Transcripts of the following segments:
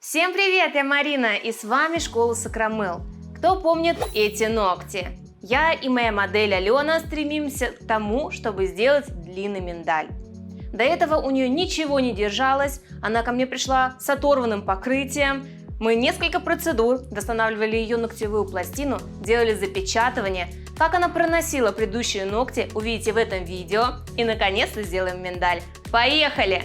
Всем привет, я Марина, и с вами Школа Сакрамел. Кто помнит эти ногти? Я и моя модель Алена стремимся к тому, чтобы сделать длинный миндаль. До этого у нее ничего не держалось, она ко мне пришла с оторванным покрытием. Мы несколько процедур, восстанавливали ее ногтевую пластину, делали запечатывание. Как она проносила предыдущие ногти, увидите в этом видео. И наконец-то сделаем миндаль. Поехали!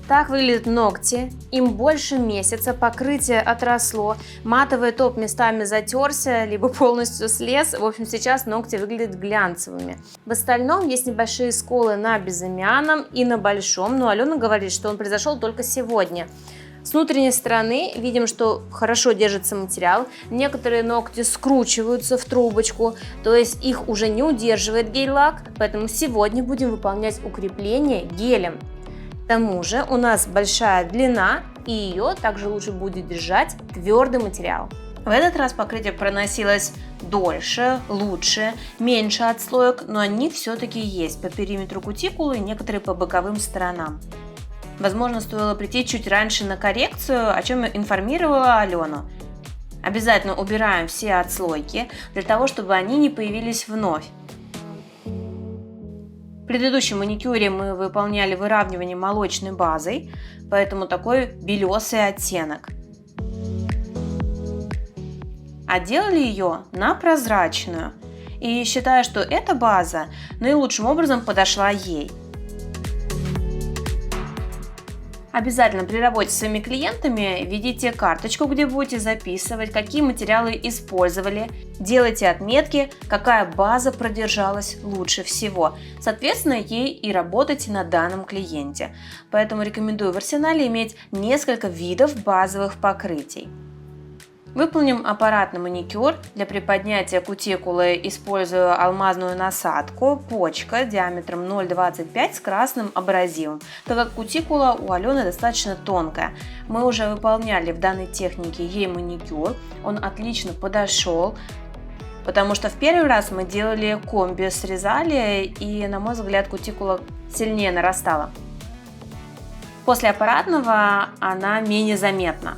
Так выглядят ногти, им больше месяца, покрытие отросло, матовый топ местами затерся, либо полностью слез, в общем сейчас ногти выглядят глянцевыми. В остальном есть небольшие сколы на безымянном и на большом, но Алена говорит, что он произошел только сегодня. С внутренней стороны видим, что хорошо держится материал, некоторые ногти скручиваются в трубочку, то есть их уже не удерживает гель-лак, поэтому сегодня будем выполнять укрепление гелем. К тому же у нас большая длина, и ее также лучше будет держать твердый материал. В этот раз покрытие проносилось дольше, лучше, меньше отслоек, но они все-таки есть по периметру кутикулы и некоторые по боковым сторонам. Возможно, стоило прийти чуть раньше на коррекцию, о чем я информировала Алену. Обязательно убираем все отслойки, для того, чтобы они не появились вновь. В предыдущем маникюре мы выполняли выравнивание молочной базой, поэтому такой белесый оттенок. А делали ее на прозрачную. И считаю, что эта база наилучшим образом подошла ей. Обязательно при работе с своими клиентами ведите карточку, где будете записывать, какие материалы использовали, делайте отметки, какая база продержалась лучше всего. Соответственно, ей и работайте на данном клиенте. Поэтому рекомендую в арсенале иметь несколько видов базовых покрытий. Выполним аппаратный маникюр. Для приподнятия кутикулы использую алмазную насадку почка диаметром 0,25 с красным абразивом, так как кутикула у Алены достаточно тонкая. Мы уже выполняли в данной технике ей маникюр, он отлично подошел, потому что в первый раз мы делали комби, срезали, и, на мой взгляд, кутикула сильнее нарастала. После аппаратного она менее заметна.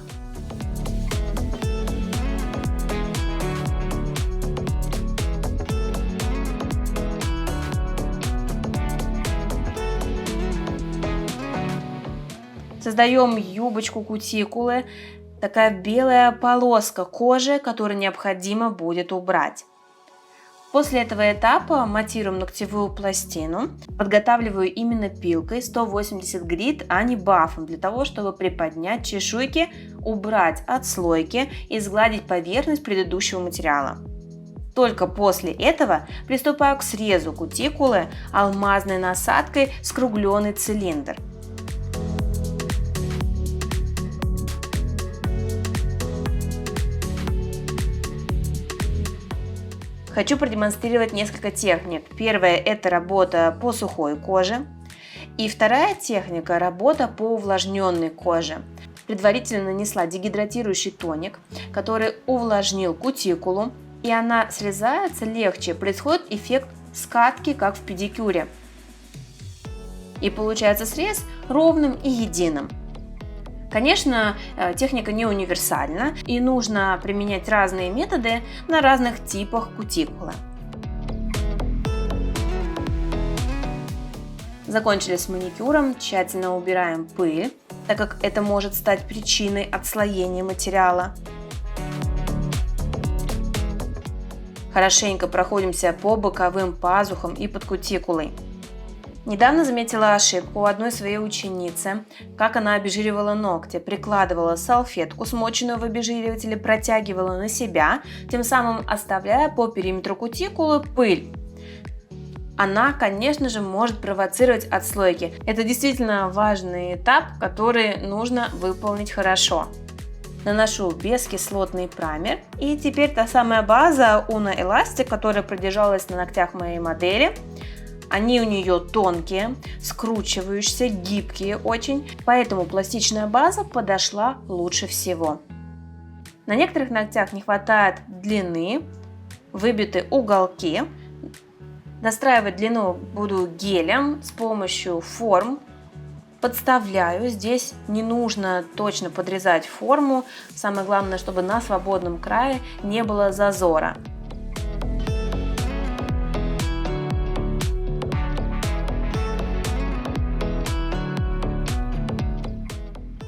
Создаем юбочку кутикулы, такая белая полоска кожи, которую необходимо будет убрать. После этого этапа матируем ногтевую пластину, подготавливаю именно пилкой 180 грит, а не бафом, для того, чтобы приподнять чешуйки, убрать отслойки и сгладить поверхность предыдущего материала. Только после этого приступаю к срезу кутикулы алмазной насадкой скругленный цилиндр. Хочу продемонстрировать несколько техник. Первая – это работа по сухой коже. И вторая техника – работа по увлажненной коже. Предварительно нанесла дегидратирующий тоник, который увлажнил кутикулу, и она срезается легче, происходит эффект скатки, как в педикюре. И получается срез ровным и единым. Конечно, техника не универсальна, и нужно применять разные методы на разных типах кутикулы. Закончили с маникюром, тщательно убираем пыль, так как это может стать причиной отслоения материала. Хорошенько проходимся по боковым пазухам и под кутикулой. Недавно заметила ошибку у одной своей ученицы, как она обезжиривала ногти, прикладывала салфетку, смоченную в обезжиривателе, протягивала на себя, тем самым оставляя по периметру кутикулы пыль. Она, конечно же, может провоцировать отслойки. Это действительно важный этап, который нужно выполнить хорошо. Наношу бескислотный праймер, и теперь та самая база Uno Elastic, которая продержалась на ногтях моей модели. Они у нее тонкие, скручивающиеся, гибкие очень, поэтому пластичная база подошла лучше всего. На некоторых ногтях не хватает длины, выбиты уголки. Достраивать длину буду гелем с помощью форм. подставляю. Здесь не нужно точно подрезать форму. Самое главное, чтобы на свободном крае не было зазора.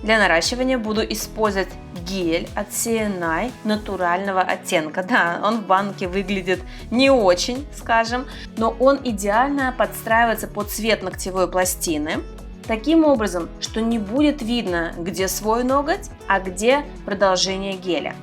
Для наращивания буду использовать гель от CNI натурального оттенка. Да, он в банке выглядит не очень, скажем, но он идеально подстраивается под цвет ногтевой пластины. Таким образом, что не будет видно, где свой ноготь, а где продолжение геля.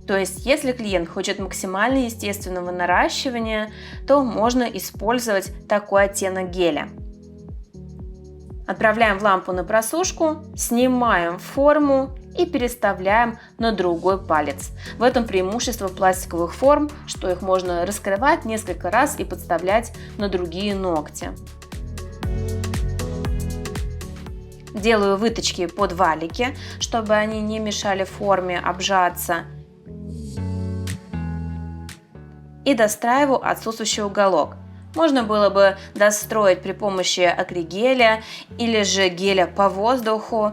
То есть, если клиент хочет максимально естественного наращивания, то можно использовать такой оттенок геля. Отправляем в лампу на просушку, снимаем форму и переставляем на другой палец. В этом преимущество пластиковых форм, что их можно раскрывать несколько раз и подставлять на другие ногти. Делаю выточки под валики, чтобы они не мешали форме обжаться. И достраиваю отсутствующий уголок. Можно было бы достроить при помощи акригеля или же геля по воздуху,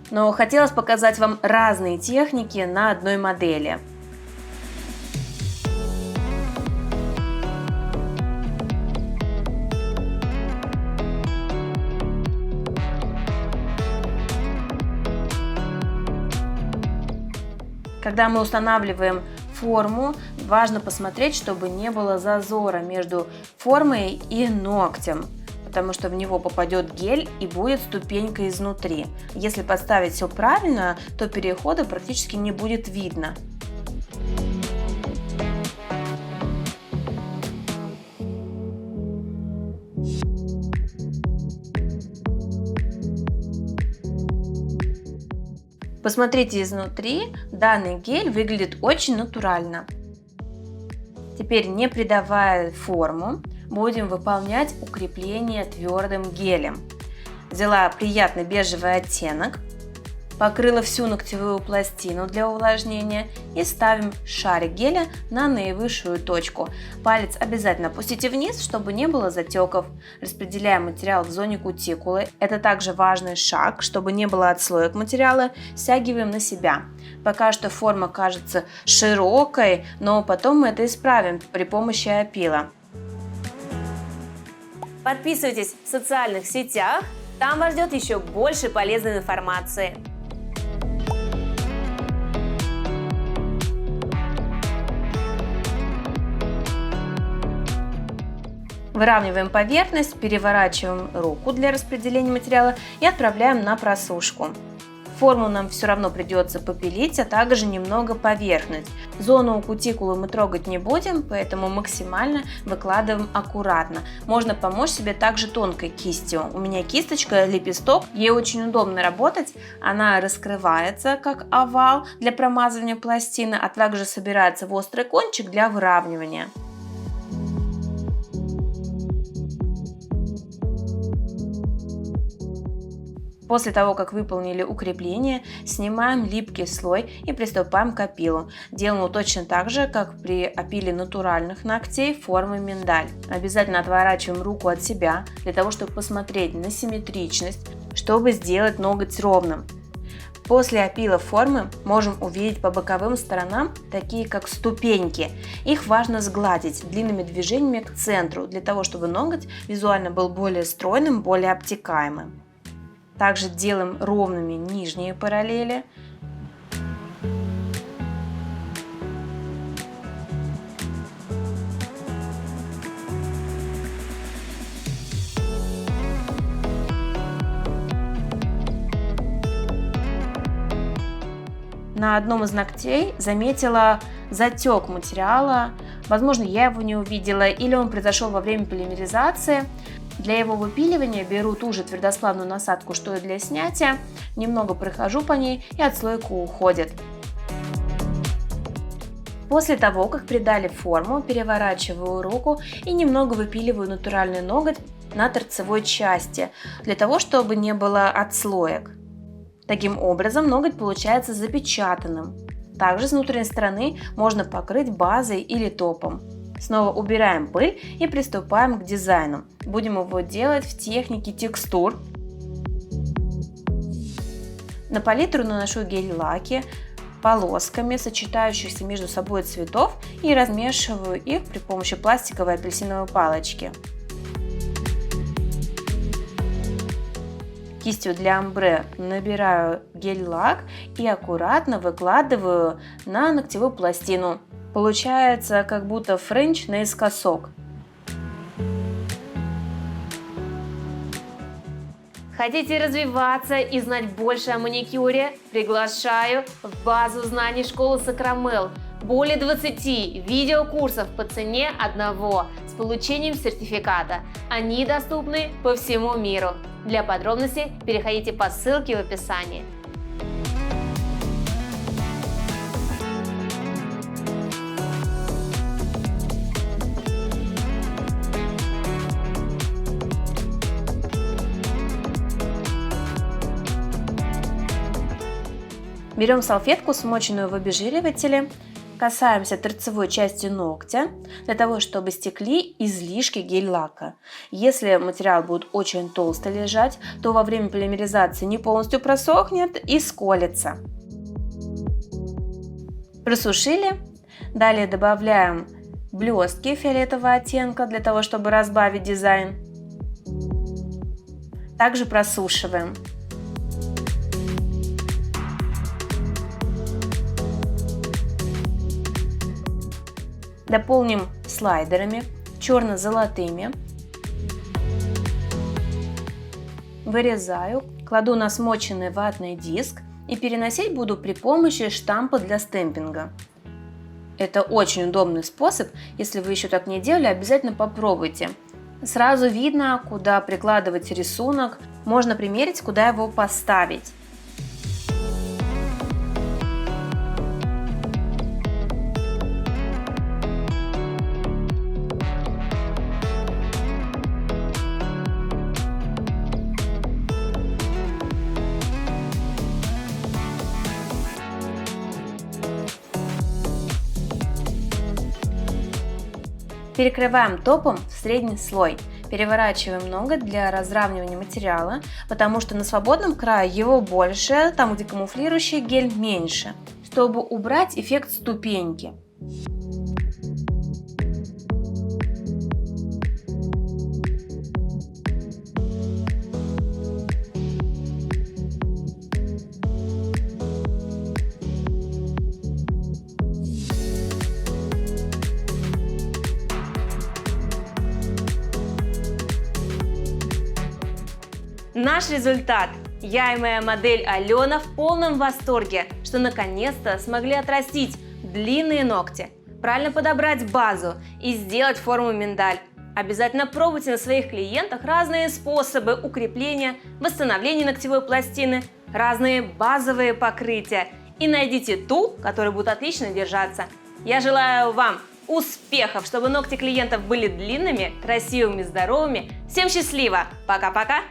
но хотелось показать вам разные техники на одной модели. Когда мы устанавливаем форму, важно посмотреть, чтобы не было зазора между формой и ногтем, потому что в него попадет гель и будет ступенька изнутри. Если поставить все правильно, то перехода практически не будет видно. Посмотрите изнутри, данный гель выглядит очень натурально. Теперь, не придавая форму, будем выполнять укрепление твердым гелем. Взяла приятный бежевый оттенок, покрыла всю ногтевую пластину для увлажнения и ставим шарик геля на наивысшую точку. Палец обязательно опустите вниз, чтобы не было затеков. Распределяем материал в зоне кутикулы. Это также важный шаг, чтобы не было отслоек материала. Стягиваем на себя. Пока что форма кажется широкой, но потом мы это исправим при помощи опила. Подписывайтесь в социальных сетях, там вас ждет еще больше полезной информации. Выравниваем поверхность, переворачиваем руку для распределения материала и отправляем на просушку. Форму нам все равно придется попилить, а также немного поверхность. Зону кутикулы мы трогать не будем, поэтому максимально выкладываем аккуратно. Можно помочь себе также тонкой кистью. У меня кисточка лепесток, ей очень удобно работать. Она раскрывается как овал для промазывания пластины, а также собирается в острый кончик для выравнивания. После того, как выполнили укрепление, снимаем липкий слой и приступаем к опилу. Делаем его точно так же, как при опиле натуральных ногтей формы миндаль. Обязательно отворачиваем руку от себя, для того, чтобы посмотреть на симметричность, чтобы сделать ноготь ровным. После опила формы можем увидеть по боковым сторонам такие как ступеньки. Их важно сгладить длинными движениями к центру, для того, чтобы ноготь визуально был более стройным, более обтекаемым. Также делаем ровными нижние параллели. На одном из ногтей заметила затек материала. Возможно, я его не увидела, или он произошел во время полимеризации. Для его выпиливания беру ту же твердосплавную насадку, что и для снятия, немного прохожу по ней, и отслойка уходит. После того, как придали форму, переворачиваю руку и немного выпиливаю натуральный ноготь на торцевой части, для того, чтобы не было отслоек. Таким образом, ноготь получается запечатанным. Также с внутренней стороны можно покрыть базой или топом. Снова убираем пыль и приступаем к дизайну. Будем его делать в технике текстур. На палитру наношу гель-лаки полосками, сочетающихся между собой цветов, и размешиваю их при помощи пластиковой апельсиновой палочки. Кистью для омбре набираю гель-лак и аккуратно выкладываю на ногтевую пластину. Получается как будто френч наискосок. Хотите развиваться и знать больше о маникюре? Приглашаю в базу знаний школы Сакрамел. Более 20 видеокурсов по цене одного с получением сертификата. Они доступны по всему миру. Для подробностей переходите по ссылке в описании. Берем салфетку, смоченную в обезжиривателе, касаемся торцевой части ногтя, для того, чтобы стекли излишки гель-лака. Если материал будет очень толсто лежать, то во время полимеризации не полностью просохнет и сколется. Просушили. Далее добавляем блестки фиолетового оттенка, для того, чтобы разбавить дизайн. Также просушиваем. Дополним слайдерами, черно-золотыми. Вырезаю, кладу на смоченный ватный диск и переносить буду при помощи штампа для стемпинга. Это очень удобный способ, если вы еще так не делали, обязательно попробуйте. Сразу видно, куда прикладывать рисунок, можно примерить, куда его поставить. Перекрываем топом в средний слой. Переворачиваем ноготь для разравнивания материала, потому что на свободном крае его больше, там где камуфлирующий гель меньше, чтобы убрать эффект ступеньки. Наш результат! Я и моя модель Алена в полном восторге, что наконец-то смогли отрастить длинные ногти, правильно подобрать базу и сделать форму миндаль. Обязательно пробуйте на своих клиентах разные способы укрепления, восстановления ногтевой пластины, разные базовые покрытия и найдите ту, которая будет отлично держаться. Я желаю вам успехов, чтобы ногти клиентов были длинными, красивыми, здоровыми. Всем счастливо! Пока-пока!